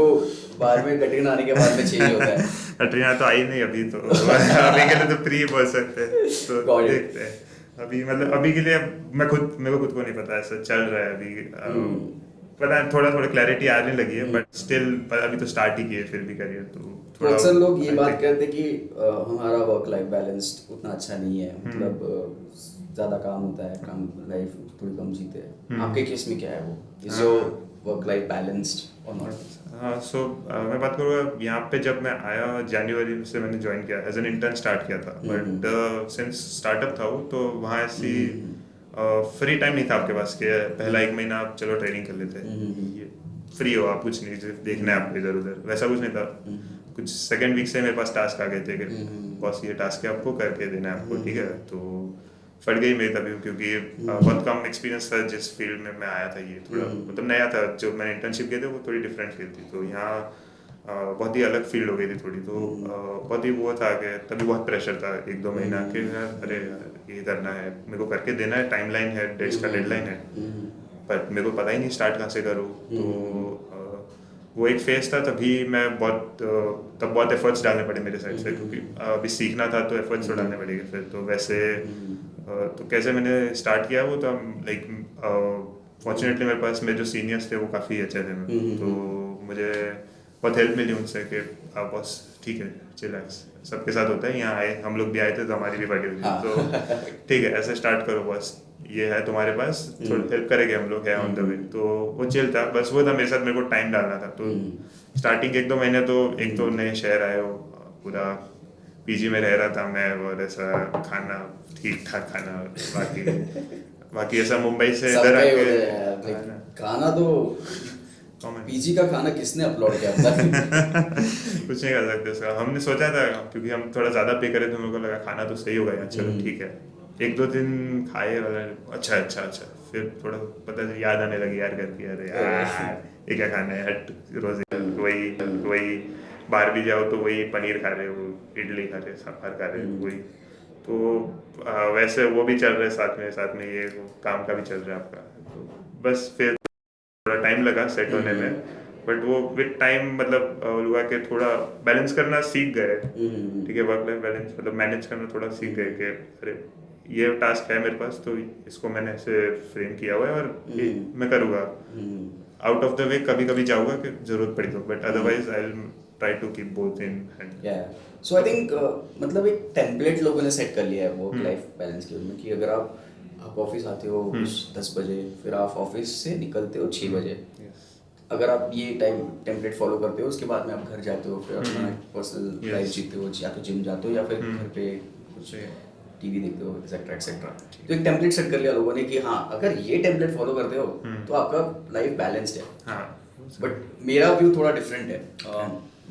बाद में कटिंग आने के बाद में चेंज होता है? कटरीना तो आई नहीं अभी, तो अभी के लिए तो प्री बोल सकते हैं, तो Got it. देखते हैं अभी, मतलब अभी के लिए मेरे को खुद को नहीं पता, ऐसा चल रहा है अभी। पता है, थोड़ा थोड़ा क्लैरिटी आने लगी है, बट स्टिल अभी तो स्टार्ट ही किए फिर भी करियर, तो तो अक्सर लोग ये I बात think- करते हैं कि हमारा वर्क लाइफ बैलेंस्ड उतना अच्छा नहीं है, मतलब ज़्यादा काम होता है, काम लाइफ थोड़ी कम जीते हैं। आपके केस में क्या है वो? Is your work life balanced और नॉट? हाँ, सो मैं बात करूँगा यहाँ पे, जब मैं आया जनवरी से मैंने ज्वाइन किया एज एन इंटर्न स्टार्ट किया था, बट सिंस स्टार्टअप था वो, तो वहाँ ऐसी फ्री टाइम नहीं था आपके पास कि पहला एक महीना आप चलो ट्रेनिंग कर लेते हैं, फ्री हो आप, कुछ नहीं, सिर्फ देखना है आपको इधर उधर, वैसा कुछ नहीं था। कुछ सेकेंड वीक से मेरे पास टास्क आ गए थे कि बॉस ये टास्क है आपको करके देना है आपको, ठीक है, तो फट गई मेरी तभी, क्योंकि बहुत कम एक्सपीरियंस था जिस फील्ड में मैं आया था, ये थोड़ा मतलब नया था, जो मैंने इंटर्नशिप किए थे वो थोड़ी डिफरेंट फील्ड थी, तो यहाँ बहुत ही अलग फील्ड हो गई थी थोड़ी, तो बहुत ही वो था कि तभी बहुत प्रेशर था 1-2 महीना कि यार अरे यार ये करना है, मेरे को करके देना है, टाइमलाइन है, डेट्स का डेडलाइन है, पर मेरे को पता ही नहीं स्टार्ट कहाँ से करूँ, तो वो एक फेज था, तभी मैं तब बहुत एफर्ट्स डालने पड़े मेरे साइड से, क्योंकि अभी सीखना था तो एफर्ट्स तो डालने पड़ेंगे फिर, तो वैसे तो कैसे मैंने स्टार्ट किया वो, तो लाइक फॉर्चुनेटली मेरे पास मेरे जो सीनियर्स थे वो काफ़ी अच्छे थे, तो मुझे बहुत हेल्प मिली उनसे कि आप बस ठीक है चिलैक्स, सबके साथ होता है, यहाँ आए हम लोग भी आए थे तो हमारी भी पार्टी हुई थी, तो ठीक है ऐसे स्टार्ट करो, बस ये है तुम्हारे पास, थोड़ी हेल्प करेंगे हम लोग, है ऑन द वे, तो वो चिल था, बस वो था मेरे साथ, मेरे को टाइम डालना था, तो स्टार्टिंग 1-2 महीने तो एक तो नए शहर आए हो, पूरा पीजी में रह रहा था मैं, और ऐसा खाना ठीक ठाक खाना, बाकी ऐसा मुंबई से इधर सबका ही आके होता है यार, like, खाना तो कॉमन, पीजी का खाना किसने अपलोड किया था? कुछ नहीं कर सकते उसका, हमने सोचा था क्योंकि हम थोड़ा ज़्यादा पे करे तो मेरे को लगा खाना तो सही होगा यार, चलो ठीक है, 1-2 दिन खाए वाला, अच्छा, फिर थोड़ा पता चला, याद आने लगी यार घर की, अरे यार ये क्या खाना है, हट रोज वही बाहर भी जाओ तो वही पनीर खा रहे हो, इडली खा रहे, सांभर खा रहे हो, वही, तो वैसे वो भी चल रहा है साथ में ये वो काम का भी चल रहा है आपका, तो बस फिर थोड़ा टाइम लगा सेट होने में, बट वो विद टाइम मतलब लगा के थोड़ा बैलेंस करना सीख गए, ठीक है, वर्क लाइफ बैलेंस मतलब मैनेज करना थोड़ा सीख गए कि अरे ये टास्क है मेरे पास, तो इसको मैंने ऐसे फ्रेम किया हुआ है और ये मैं करूँगा, आउट ऑफ द वे कभी कभी जाऊँगा कि जरूरत पड़ी तो, but otherwise I will try to keep both in hand. So I think मतलब एक टेम्पलेट लोगों ने सेट कर लिया है वर्क लाइफ बैलेंस के में, कि अगर आप ऑफिस आते हो 10 बजे, फिर आप ऑफिस से निकलते हो 6 बजे, अगर आप ये टाइम टेम्पलेट फॉलो करते हो, उसके बाद में आप घर जाते हो, फिर अपना पर्सनल लाइफ जीते हो, या तो जिम जाते हो या फिर घर पे कुछ टीवी देखते हो, एक्सेट्रा एक्सेट्रा, तो एक टेम्पलेट सेट कर लिया लोगों ने कि हाँ अगर ये टेम्पलेट फॉलो करते हो तो आपका लाइफ बैलेंस्ड है। बट मेरा व्यू थोड़ा डिफरेंट है,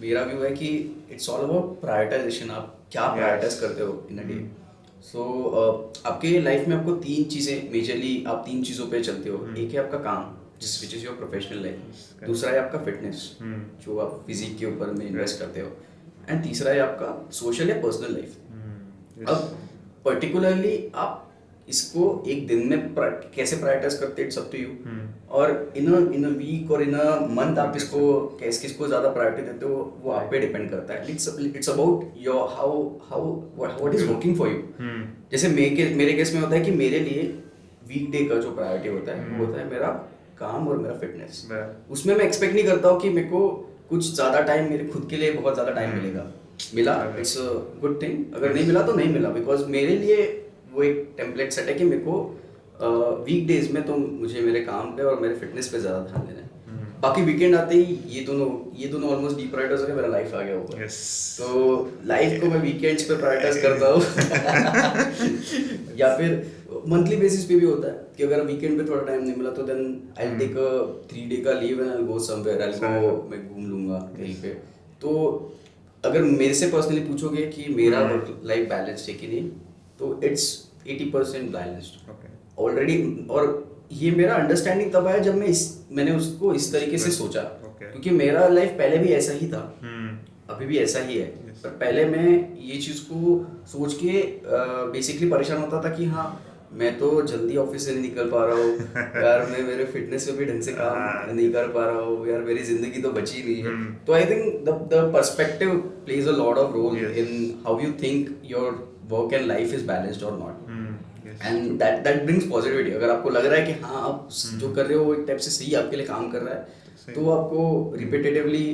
मेरा व्यू है कि इट्स ऑल अबाउट प्रायोरिटाइजेशन, आप क्या प्रायोरिटाइज करते हो इन अ डे। सो आपके लाइफ में आपको 3 चीज़ें मेजरली, आप 3 चीज़ों पे चलते हो, एक है आपका काम जिस which is your professional life, दूसरा है आपका फिटनेस जो आप फिजिक के ऊपर में इन्वेस्ट करते हो, एंड तीसरा है आपका सोशल या पर्सनल लाइफ। अब पर्टिकुलरली आप इसको एक दिन में कैसे प्रायोरिटाइज करते हैं, इट्स अप टू यू, और इन अ वीक और इन अ मंथ आप इसको किसको ज़्यादा प्रायोरिटी देते हो वो आप पे डिपेंड करता है। It's about your how what is working for you. जैसे मेरे केस में होता है कि मेरे लिए वीक डे का जो प्रायोरिटी होता है वो होता है मेरा काम और मेरा फिटनेस। उसमें मैं एक्सपेक्ट नहीं करता हूँ कि मेरे को कुछ ज़्यादा टाइम, मेरे खुद के लिए बहुत ज़्यादा टाइम मिला इट्स अ गुड थिंग, अगर नहीं मिला तो नहीं मिला, बिकॉज मेरे लिए वो एक टेम्पलेट सेट है कि मेरे को वीक डेज में तो मुझे मेरे काम पे और मेरे फिटनेस पे ज़्यादा ध्यान देना है। बाकी वीकेंड आते ही ये दोनों ऑलमोस्ट डीप्रायोरिटाइज होकर मेरा लाइफ आ गया होगा। तो लाइफ को मैं वीकेंड्स पे प्रायोरिटाइज करता हूँ या फिर मंथली बेसिस पे भी होता है कि अगर वीकेंड पे थोड़ा टाइम नहीं मिला तो then I will take a 3 day का leave and I will go somewhere, I will go, मैं घूम लूंगा कहीं पे। तो अगर मेरे से पर्सनली पूछोगे कि मेरा वर्क लाइफ बैलेंस है कि नहीं, तो इट्स 80% बैलेंस्ड ऑलरेडी। और ये मेरा अंडरस्टैंडिंग तब आया जब मैंने उसको इस तरीके से सोचा, Okay. क्योंकि मेरा लाइफ पहले भी ऐसा ही था, हम्म अभी भी ऐसा ही है। Yes. पर पहले मैं ये चीज़ को सोच के बेसिकली परेशान होता था कि हाँ, मैं तो जल्दी ऑफिस से नहीं निकल पा रहा हूँ यार, मैं मेरे फिटनेस पे भी ढंग से काम हाँ, नहीं कर पा रहा हूँ यार, मेरी जिंदगी तो बची नहीं है। हम्म तो I think the perspective plays a lot of role Yes. In how you think your work and life is balanced और not. Yes. And that brings positivity. अगर आपको लग रहा है कि हाँ, आप जो कर रहे हो वो एक टाइप से सही आपके लिए काम कर रहा है, सही। तो आपको रिपीटेटिवली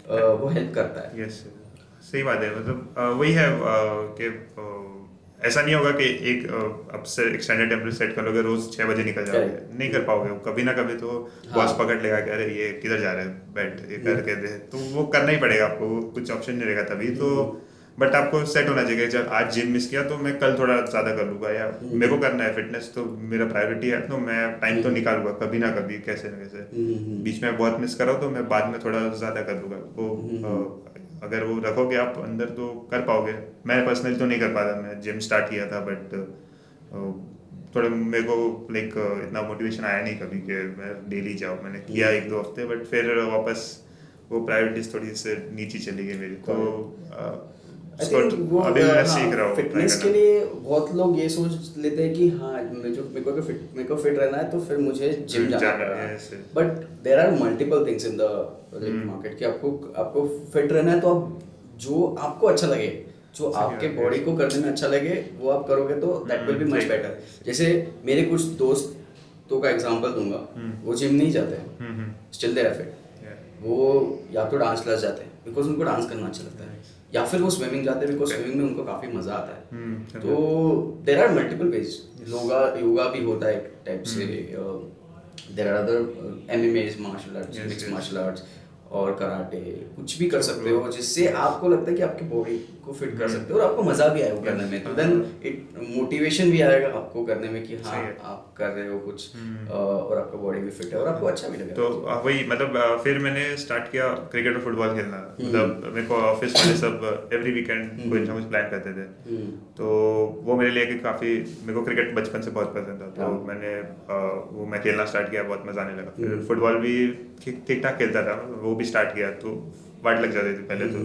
वो हेल्प करता है। यस सही बात है। मतलब वही है कि ऐसा नहीं होगा कि एक अब से एक स्टैंडर्ड टेम्परेचर सेट कर लोगे, रोज 6 बजे निकल जाओगे, Correct. नहीं कर पाओगे। कभी ना कभी तो हाँ। बॉस पकड़ लेगा कि अरे ये किधर जा रहे हैं, बैठ ये करके दे, तो वो करना ही पड़ेगा आपको, वो कुछ ऑप्शन नहीं रहेगा तभी तो। बट आपको सेट होना चाहिए कि जब आज जिम मिस किया तो मैं कल थोड़ा ज़्यादा कर लूँगा, या मेरे को करना है फिटनेस तो मेरा प्रायोरिटी है, तो मैं टाइम तो निकालूंगा कभी ना कभी, कैसे ना कैसे। बीच में बहुत मिस करा तो मैं बाद में थोड़ा ज़्यादा कर लूँगा वो। अगर वो रखोगे आप अंदर तो कर पाओगे। मैं पर्सनली तो नहीं कर पाता, मैं जिम स्टार्ट किया था बट थोड़ा मेरे को लाइक इतना मोटिवेशन आया नहीं कभी कि मैं डेली जाऊँ। मैंने किया 1-2 हफ्ते बट फिर वापस वो प्रायोरिटीज थोड़ी से नीचे चली गई मेरी, तो I think वो अभी मैं सीख रहा हूँ फिटनेस के लिए बहुत लोग ये सोच लेते हैं कि हाँ, मेरे को फिट रहना है तो फिर मुझे जिम जाना पड़ेगा। yes. But there are multiple things in the market कि आपको फिट रहना है तो आप जो आपको अच्छा लगे, जो सही आपके बात, बॉडी yes. को करने में अच्छा लगे वो आप करोगे तो दैट विल बी मच सही। बेटर। जैसे मेरे कुछ दोस्तों का एग्जांपल दूंगा, वो जिम नहीं जाते हैं, स्टिल दे आर फिट। वो या तो डांस क्लास जाते हैं बिकॉज उनको डांस करना अच्छा लगता है, या फिर वो स्विमिंग जाते हैं बिकॉज स्विमिंग में उनको काफ़ी मज़ा आता है। तो there are multiple ways. Yoga भी होता है एक टाइप से, there are other MMA martial arts, mix martial arts और कराटे, कुछ भी कर सकते हो जिससे आपको लगता है कि आपकी बॉडी को फिट कर सकते हो और आपको मज़ा भी आएगा करने में। तो देन इट मोटिवेशन भी आएगा आपको करने में कि हाँ, आप कर रहे हो कुछ और आपका बॉडी भी फिट है और आपको अच्छा भी लगेगा। तो वही मतलब फिर मैंने स्टार्ट किया क्रिकेट और फुटबॉल खेलना। मतलब मेरे को ऑफिस वाले सब एवरी वीकेंड कुछ ना कुछ प्लान करते थे, तो वो मेरे लिए काफ़ी, मेरे को क्रिकेट बचपन से बहुत पसंद था, तो मैंने वो मैं खेलना स्टार्ट किया, बहुत मज़ा आने लगा। फिर फुटबॉल भी ठीक ठाक खेलता था, वो भी स्टार्ट किया, तो वाट लग जाती थी पहले तो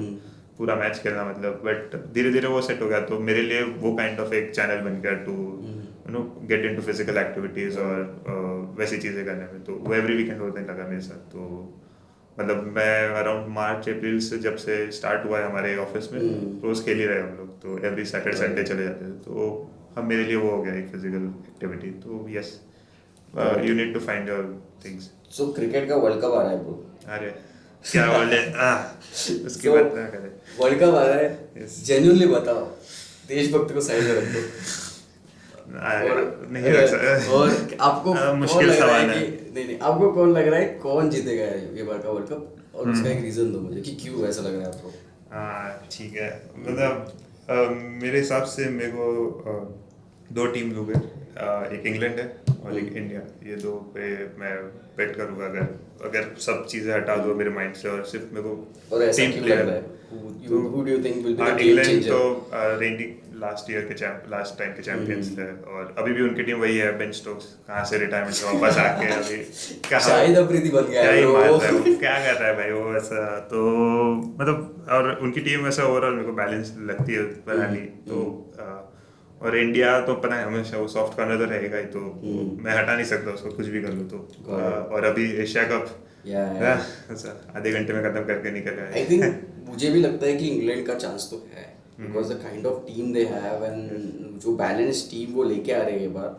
पूरा मैच खेलना मतलब, बट धीरे धीरे वो सेट हो गया। तो मेरे लिए वो काइंड ऑफ एक चैनल बन गया to get into physical activities और वैसी चीज़ें करने में, तो वो एवरी वीकेंड होने लगा मेरे साथ। तो मतलब मैं अराउंड मार्च अप्रैल से जब से स्टार्ट हुआ है हमारे ऑफिस में, रोज खेल ही रहे हम लोग, तो एवरी सैटरडे संडे चले जाते थे, तो हम मेरे लिए वो हो गया एक फिजिकल एक्टिविटी। तो yes, you need to find your things. So cricket का वर्ल्ड कप आ रहा है ब्रो। अरे क्या बोले उसकी बात ना करें। वर्ल्ड कप आ रहा है, जेन्युइनली बताओ, देशभक्त को साइड में रख दो और नहीं रख सकते। और आपको मुश्किल कौन लग रहा सवाल है है। कि नहीं, आपको कौन लग रहा है कौन जीतेगा ये बार का वर्ल्ड कप, और उसका एक रीजन दो मुझे कि क्यों ऐसा लग रहा है आपको। हाँ ठीक है, मतलब मेरे हिसाब से मेरे को 2 टीम लोगे, एक इंग्लैंड है और एक इंडिया, ये 2 पे मैं बेट करूँगा। अगर सब चीज़ें हटा दो मेरे माइंड से और सिर्फ मेरे को और ऐसा टीम क्यों लग प्लेयर रहा है? Who do you think will be the game England changer? तो रेंडी लास्ट टाइम के चैंपियंस थे, और अभी भी उनकी टीम वही है। बेन स्टोक्स कहाँ से रिटायरमेंट से वापस आके अभी शाहिद अफरीदी बन गया क्या है ही bro। मार रहा है वो, क्या कर रहा है भाई वो ऐसा। तो मतलब और उनकी टीम वैसा ओवरऑल मेरे को बैलेंस लगती है बनानी। तो और इंडिया तो पता है हमेशा वो सॉफ्ट कॉर्नर तो रहेगा ही, तो मैं हटा नहीं सकता उसको, कुछ भी कर लूँ तो। और अभी एशिया कप आधे घंटे में खत्म करके निकल गया। आई थिंक मुझे भी लगता है कि इंग्लैंड का चांस तो है, because the kind of team they have and जो बैलेंस टीम वो लेके आ रहे हैं ये बार।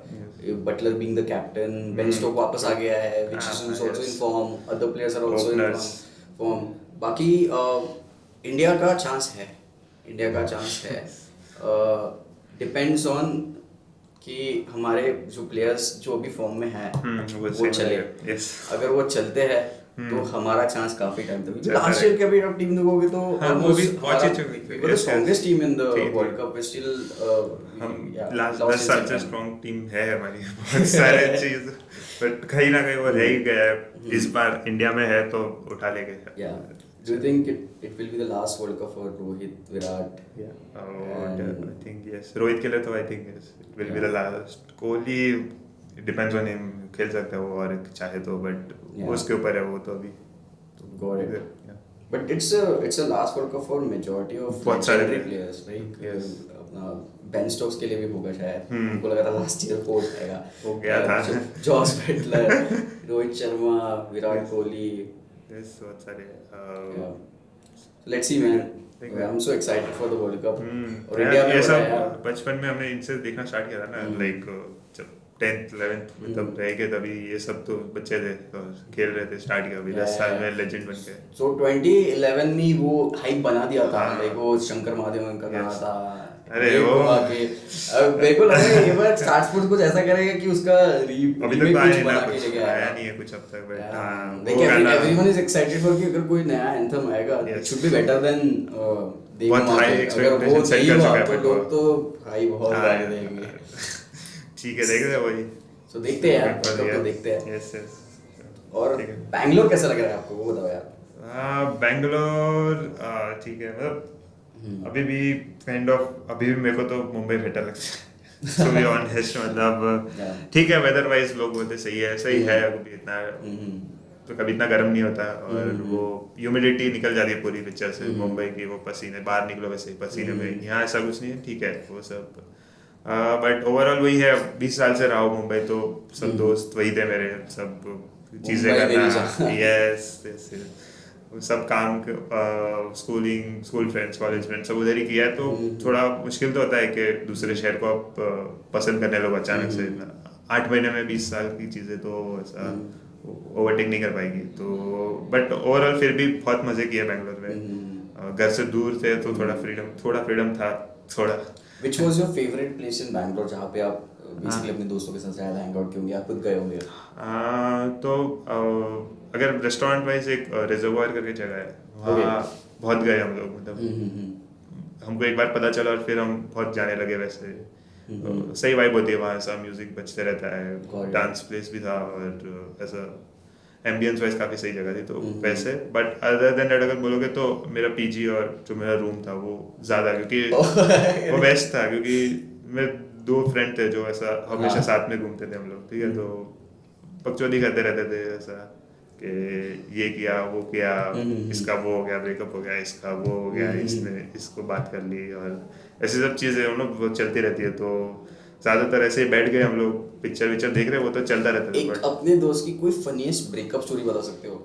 Buttler being the captain, Ben Stokes वापस आ गया है, which is also in form, other players are also in form. बाकी इंडिया का चांस है, डिपेंड्स ऑन कि हमारे जो प्लेयर्स जो अभी फॉर्म में हैं वो चले। अगर वो चलते हैं तो हमारा चांस काफी टाइम तक। लास्ट ईयर के भी आप टीम देखोगे तो almost strongest team in the world cup still. Last 10 साल से स्ट्रॉन्ग टीम है हमारी बहुत सारे चीज, बट कहीं ना कहीं वो रह ही गया है। इस बार इंडिया में है तो उठा लेंगे। Do you think it will be the last World Cup for Rohit, Virat? I think yes. Rohit के लिए तो I think yes, it will be the last. Kohli depends on him, खेल सकता है वो और चाहे तो, बट Yeah. उसके ऊपर है वो तो अभी Got it. Yeah. But it's a last World Cup for majority of बहुत सारे legendary players. players, like Yes. अपना बेन स्टोक्स के लिए भी होगा शायद, हम्म। हमको लगा था लास्ट ईयर हो जाएगा, हो गया था। Jos Buttler, Rohit Sharma, Virat Kohli, Yes, बहुत सारे let's see man, Thank I am so excited for the world cup, और यार, इंडिया में ये हो रहा है सब यार। बचपन में हमने इनसे देखना स्टार्ट किया था ना, हम्म। लाइक जब 10th 11th में तब रह गए, तभी ये सब तो बच्चे थे और खेल रहे थे, स्टार्ट किया अभी 10 साल में लेजेंड बन गए। सो 2011 में ही वो हाइप बना दिया था, हाँ। लाइक वो शंकर महादेवन का गाना Yes. था, अरे ये वो- घुमा के, अब मेरे को लग रहा है ये बार स्टार स्पोर्ट्स कुछ ऐसा करेगा कि उसका अभी तक रीमेक तो कुछ आया बना ना, के कुछ लेके आया आएगा। नहीं है कुछ अब तक, बट हाँ, वो देखिए गाना एवरीवन इज एक्साइटेड फॉर कि अगर कोई नया एंथम आएगा, it Yes. Should be better than देव बहुत मामा। high अगर वो expectation set नहीं कर हुआ चुका है तो फिर लोग वो। तो भाई बहुत हाँ, गाने देंगे। ठीक है, देख रहे हैं वही। सो देखते हैं यार, बिल्कुल, वर्ल्ड कप तो yes, देखते हैं। yes, yes. और ठीक है। बैंगलोर कैसा लग रहा है आपको, वो बताओ यार। बैंगलोर ठीक है, मतलब अभी भी काइंड ऑफ, अभी भी मेरे को तो मुंबई बेटर लगता है टू बी ऑनेस्ट, मतलब Yeah. ठीक है, वेदर वाइज लोग बोलते सही है, सही है, अभी इतना हम्म, तो कभी इतना गर्म नहीं होता, और हम्म। वो ह्यूमिडिटी निकल जाती है पूरी पिक्चर से, हम्म। मुंबई की वो पसीने बाहर निकलो वैसे ही पसीने में, हम्म। यहाँ ऐसा कुछ नहीं है, ठीक है वो सब, बट ओवरऑल वही है, 20 साल से रहा हूँ मुंबई, तो सब दोस्त वही थे मेरे, सब चीज़ें मुंबई मेरी करना, जान। यस, सब काम, schooling, school friends, college friends सब उधर ही किया है, तो थोड़ा मुश्किल तो होता है कि दूसरे शहर को आप पसंद करने लोग अचानक से, 8 महीने में 20 साल की चीज़ें तो ऐसा ओवरटेक नहीं कर पाएगी, तो बट ओवरऑल फिर भी बहुत मज़े किए बैंगलोर में, घर से दूर थे तो थोड़ा फ्रीडम था थोड़ा। Which was your favorite place in Bangalore जहाँ पे आप बेसिकली अपने दोस्तों के साथ शायद हैंग आउट किए होंगे, आप खुद गए होंगे? तो अगर रेस्टोरेंट वाइज एक रिजर्वायर करके जगह है, वहाँ बहुत गए हम लोग, मतलब हमको एक बार पता चला और फिर हम बहुत जाने लगे वैसे, सही वाइब होती है वहाँ, ऐसा म्यूजिक बजते रहता है, डांस प्लेस भी था, और ऐसा एम्बियंस वाइज काफ़ी सही जगह थी, तो वैसे, बट अदर देन दैट अगर बोलोगे तो मेरा पीजी और जो मेरा रूम था वो ज़्यादा, क्योंकि वो बेस्ट था, क्योंकि मेरे 2 फ्रेंड थे जो ऐसा हमेशा साथ में घूमते थे हम लोग, ठीक है, तो बकचोदी करते रहते थे ऐसा कि ये किया वो किया, इसका वो हो गया, ब्रेकअप हो गया, इसका वो हो गया, इसने इसको बात कर ली, और ऐसी सब चीज़ें हम लोग वो चलती रहती है, तो ज़्यादातर ऐसे ही बैठ गए हम लोग, पिक्चर विक्चर देख रहे, वो तो चलता रहता है। एक अपने दोस्त की कोई फनीएस्ट ब्रेकअप स्टोरी बता सकते हो?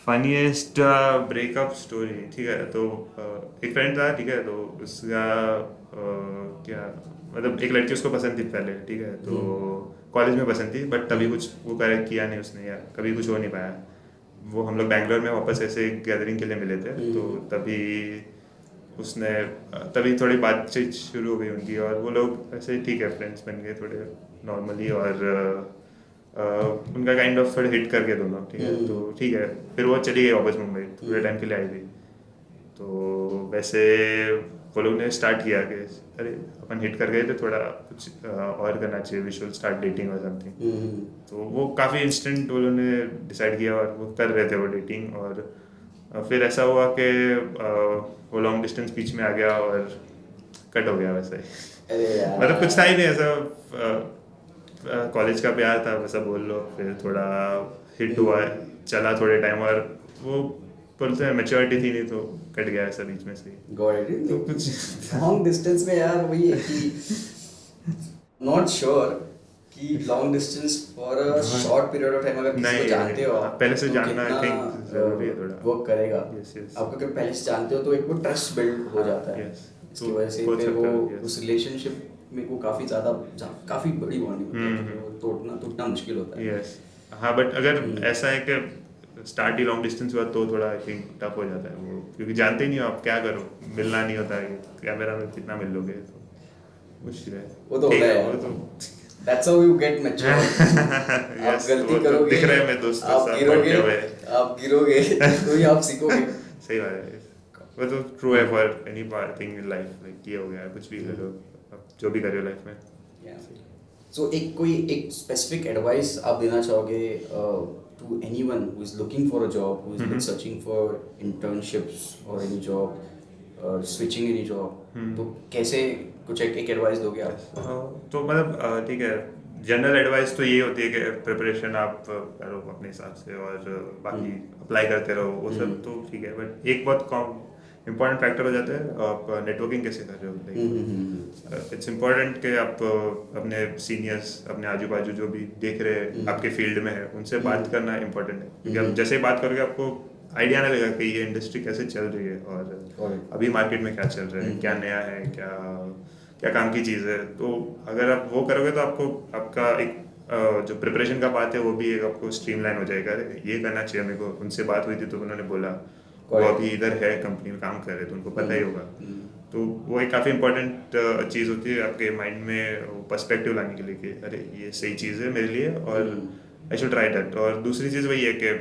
फनीएस्ट ब्रेकअप स्टोरी, ठीक है, तो एक फ्रेंड था, ठीक है, तो उसका क्या, मतलब एक लड़की उसको पसंद थी पहले, ठीक है, तो कॉलेज में पसंद थी, बट तभी कुछ वो किया नहीं उसने, या कभी कुछ हो नहीं पाया, वो हम लोग बैंगलोर में वापस ऐसे गैदरिंग के लिए मिले थे, तो तभी थोड़ी बातचीत शुरू हो गई उनकी, और वो लोग ऐसे ठीक है फ्रेंड्स बन गए थोड़े नॉर्मली, और उनका काइंड ऑफ थोड़े हिट करके दोनों, ठीक है, तो ठीक है, फिर वो चली गई वापस मुंबई, थोड़े टाइम के लिए आई थी, तो वैसे वो लोग ने स्टार्ट किया कि अरे अपन हिट कर गए थे, थोड़ा कुछ और करना चाहिए, वी शुड स्टार्ट डेटिंग और समथिंग, तो वो काफ़ी इंस्टेंट वो लोगों ने डिसाइड किया, और वो कर रहे थे वो डेटिंग, और फिर ऐसा हुआ कि वो लॉन्ग डिस्टेंस बीच में आ गया और कट हो गया वैसे ही। अरे यार, मतलब कुछ था ही नहीं ऐसा, कॉलेज का प्यार था वैसा बोल लो, फिर थोड़ा हिट हुआ, चला थोड़े टाइम, और वो बोलते हैं मैच्योरिटी थी नहीं, तो कट गया ऐसा बीच में से ही। Got it. तो कुछ लॉन्ग डिस्टेंस में यार वही है कि नॉट श्योर कि long distance for a short period of time अगर किसी को नहीं, जानते हो नहीं, पहले से तो जानना, I कितना, think, जरूरी है थोड़ा। वर्क करेगा। Yes, yes. आपको अगर पहले से जानते हो तो एक वो ट्रस्ट बिल्ड हो जाता है, Yes. इसकी तो वजह से हो फिर सकता वो है, yes. उस रिलेशनशिप में वो काफी बड़ी बॉन्डिंग होती है, तो वो टूटना मुश्किल होता है। यस, हाँ, बट अगर ऐसा है कि स्टार्ट ही लॉन्ग डिस्टेंस हुआ तो थोड़ा आई थिंक टफ हो जाता है वो, क्योंकि जानते ही नहीं हो आप क्या करो, मिलना नहीं होता है, कैमरा में कितना मिल लोगे, तो मुश्किल है। वो तो ठीक होता है वो यार। तो That's how you get mature. आप Yes, गलती वो तो करोगे, दिख रहा है मेरे दोस्तों आप साथ गिरोगे, बढ़ते हुए। आप गिरोगे तो ही आप सीखोगे। सही बात है, वो तो ट्रू है for any thing in life, like ये हो गया, कुछ भी करो, आप जो भी कर रहे हो लाइफ में। So एक स्पेसिफिक एडवाइस आप देना चाहोगे to anyone who is looking for a job, who is been searching for internships or any job, switching any job, तो कैसे कुछ एक एडवाइस दोगे आप? तो मतलब ठीक है, जनरल एडवाइस तो ये होती है कि प्रिपरेशन आप करो अपने हिसाब से और बाकी अप्लाई करते रहो, वो सब तो ठीक है, बट एक बहुत इम्पोर्टेंट फैक्टर हो जाता है आप नेटवर्किंग कैसे कर रहे हो। लाइक इट्स इम्पोर्टेंट कि आप अपने सीनियर्स, अपने आजू बाजू जो भी देख रहे हैं आपके फील्ड में है, उनसे बात करना इम्पोर्टेंट है, क्योंकि आप जैसे ही बात करोगे आपको आइडिया नहीं लगेगा कि ये इंडस्ट्री कैसे चल रही है और अभी मार्केट में क्या चल रहा है, क्या नया है, क्या क्या काम की चीज़ है। तो अगर आप वो करोगे तो आपको आपका एक जो प्रिपरेशन का बात है वो भी एक आपको स्ट्रीमलाइन हो जाएगा। अरे ये करना चाहिए मेरे को, उनसे बात हुई थी तो उन्होंने बोला वो अभी इधर है कंपनी में काम कर रहे, तो उनको पता ही होगा। तो वो एक काफ़ी इंपॉर्टेंट चीज़ होती है आपके माइंड में पर्सपेक्टिव लाने के लिए कि अरे ये सही चीज़ है मेरे लिए और आई शुड ट्राई दैट। और दूसरी चीज़ वही है कि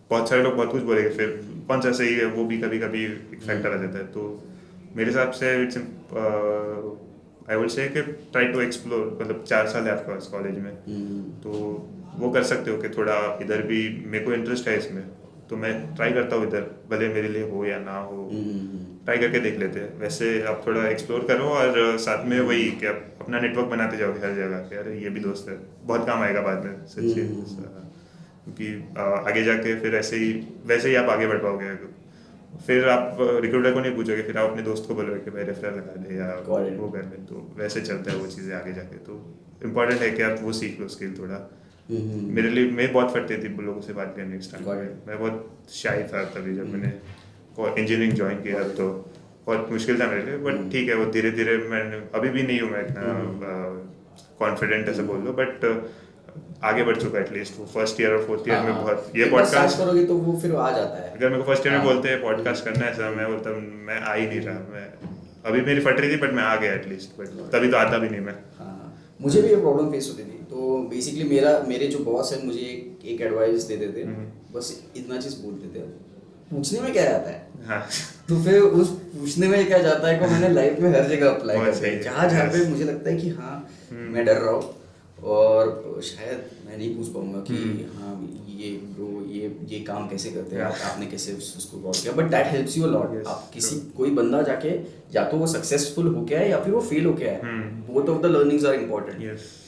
बहुत सारे लोग बहुत कुछ बोलेंगे, फिर कौन सा सही है वो भी कभी कभी एक फैक्टर आ जाता है। तो मेरे हिसाब से इट्स आई वुड से कि ट्राई टू एक्सप्लोर, मतलब 4 साल है आपके पास कॉलेज में, तो वो कर सकते हो कि थोड़ा इधर भी मेरे को इंटरेस्ट है इसमें, तो मैं ट्राई करता हूँ इधर, भले मेरे लिए हो या ना हो, ट्राई करके देख लेते हैं। वैसे आप थोड़ा एक्सप्लोर करो और साथ में वही कि आप अपना नेटवर्क बनाते जाओगे हर जगह कि अरे ये भी दोस्त है, बहुत काम आएगा बाद में सच्ची, क्योंकि आगे जाके फिर वैसे ही आप आगे बढ़ पाओगे। फिर आप रिक्रूटर को नहीं पूछोगे, फिर आप अपने दोस्त को बोलोगे कि भाई रेफरल लगा दे या वो कर ले, तो वैसे चलता है वो चीज़ें आगे जाके। तो इम्पोर्टेंट है कि आप वो सीख लो स्किल थोड़ा। मेरे लिए मैं बहुत फटती थी लोगों से बात करने के टाइम, मैं बहुत शाई था तभी जब मैंने इंजीनियरिंग ज्वाइन किया, तो बहुत मुश्किल था मेरे लिए, बट ठीक है वो धीरे धीरे मैंने, अभी भी नहीं हूँ मैं इतना कॉन्फिडेंट ऐसे बोल लो, बट आगे बढ़ चुका है एटलीस्ट। वो फर्स्ट ईयर और फोर्थ ईयर में बहुत ये पॉडकास्ट करोगे तो वो फिर आ जाता है। अगर मेरे को फर्स्ट ईयर में बोलते हैं पॉडकास्ट करना है ऐसा, मैं बोलता मैं आ ही नहीं रहा, मैं अभी मेरी फट रही थी बट मैं आ गया एटलीस्ट, बट तभी तो आता भी नहीं मैं। मुझे भी ये प्रॉब्लम फेस होती थी। तो बेसिकली मेरे जो बॉस है मुझे एक एडवाइस देते थे, बस इतना चीज़ बोलते थे, पूछने में क्या जाता है। हाँ। तो फिर उस पूछने में क्या जाता है को मैंने लाइफ में हर जगह अप्लाई कर दिया, जहाँ पे मुझे लगता है कि हाँ मैं डर रहा हूँ और शायद मैं नहीं पूछ पाऊंगा कि हाँ ये ब्रो ये काम कैसे करते हैं, आपने कैसे उसको गॉट किया, but that helps you a lot. आप कोई बंदा जाके या तो वो सक्सेसफुल हो गया है या फिर वो फेल हो गया है, both of the learnings are important.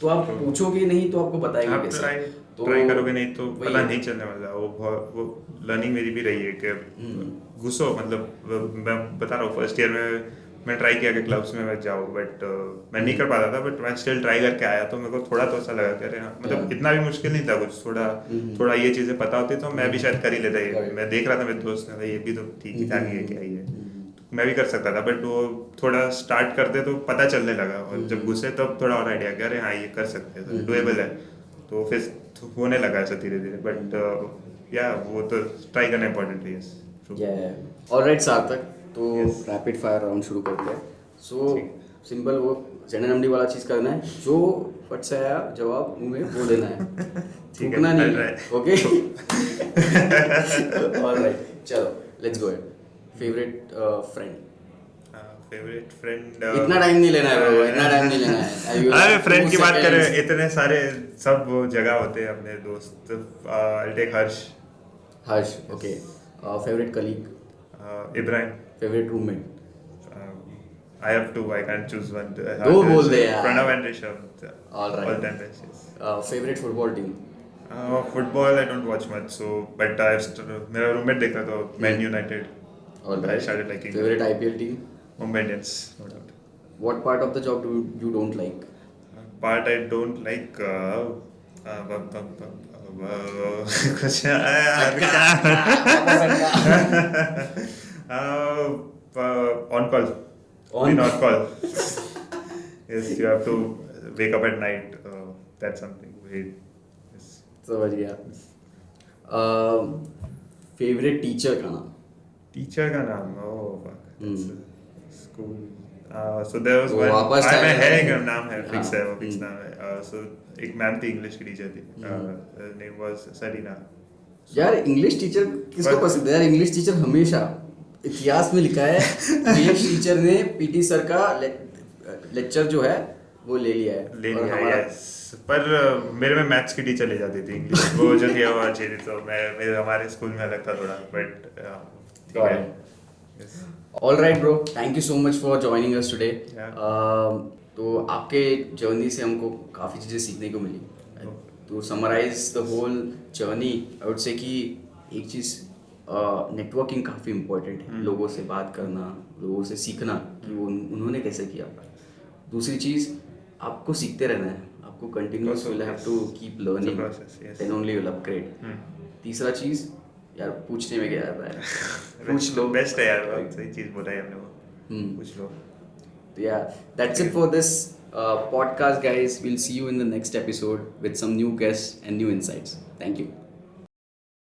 तो आप पूछोगे नहीं तो आपको बताएंगे कैसे, तो ट्राई करोगे नहीं तो पता नहीं चलने वाला। वो लर्निंग मेरी भी रही है कि घुसो, मतलब मैं बता रहा हूँ फर्स्ट ईयर में मैं ट्राई किया कि क्लब्स में मैं जाऊँ, बट मैं नहीं कर पाता था, बट मैं स्टिल ट्राई करके आया, तो मेरे को थोड़ा तो ऐसा लगा कि अरे हाँ, मतलब इतना भी मुश्किल नहीं था कुछ, थोड़ा ये चीज़ें पता होती तो मैं भी शायद कर ही लेता। ये मैं देख रहा था मेरे दोस्त ने, ये भी तो ठीक ही ठाक ही है, क्या ही है, मैं भी कर सकता था, बट वो थोड़ा स्टार्ट करते तो पता चलने लगा, और जब घुसे तब थोड़ा और आइडिया कि अरे हाँ ये कर सकते हैं, डुएबल है, तो फिर होने लगा ऐसा धीरे धीरे। बट या वो तो ट्राई करना इम्पोर्टेंट है। ऑलराइट सार्थक, तो रैपिड फायर राउंड शुरू करते हैं। सो सिंपल वो ZNMD वाला चीज़ करना है, जो फट से आया जवाब मुंह में बोल देना है, थूकना नहीं है, ओके। ऑलराइट, चलो लेट्स गो। फेवरेट फ्रेंड इतना टाइम नहीं लेना है ब्रो, इतना टाइम नहीं लेना है। अरे फ्रेंड की बात करें, इतने सारे सब जगह होते हैं अपने दोस्त। I'll take Harsh, okay. Favourite colleague? Ibrahim. Favourite roommate? I have two, I can't choose one. दो बोल दे यार। Pranav and Rishabh, all time best, yes. Favourite football team? Football I don't watch much, so but मेरा रूममेट देखता तो Man United, I started liking. Favourite IPL team? Mumbai Indians, no doubt. What part of the job you don't like? Part I don't like, on call. Not call. Yes, you have to wake up at night. That's something. Yes. समझ गया। Favourite teacher का नाम? Teacher का नाम? School. So there was one. वापस है एक नाम है, फिक्स है, वो फिक्स नाम है। So एक मैम थी, इंग्लिश की टीचर थी, नेम वाज सरीना। यार इंग्लिश टीचर किसको पसंद है यार? इंग्लिश टीचर हमेशा इतिहास में लिखा है, इंग्लिश टीचर ने PT सर का लेक्चर जो है वो ले लिया है। यस, पर मेरे में मैथ्स की टीचर ले जाती थी इंग्लिश, वो जो थी वो अच्छी थी, तो मेरे हमारे स्कूल में अलग था थोड़ा, बट ठीक है। All right, bro. Thank you so much for joining us today. तो आपके जर्नी से हमको काफ़ी चीज़ें सीखने को मिली. तो summarize the whole journey I would say कि एक चीज़ नेटवर्किंग काफ़ी इम्पोर्टेंट है. लोगों से बात करना, लोगों से सीखना कि वो उन्होंने कैसे किया. दूसरी चीज़, आपको सीखते रहना है. आपको continuous will have to keep learning, then only will upgrade. तीसरा चीज़, यार पूछने में क्या आता है. पूछ लो. बेस्ट है यार, बहुत सही चीज़ बोला है हमने वो. पूछ लो. Yeah, that's it for this podcast, guys. We'll see you in the next episode with some new guests and new insights. Thank you.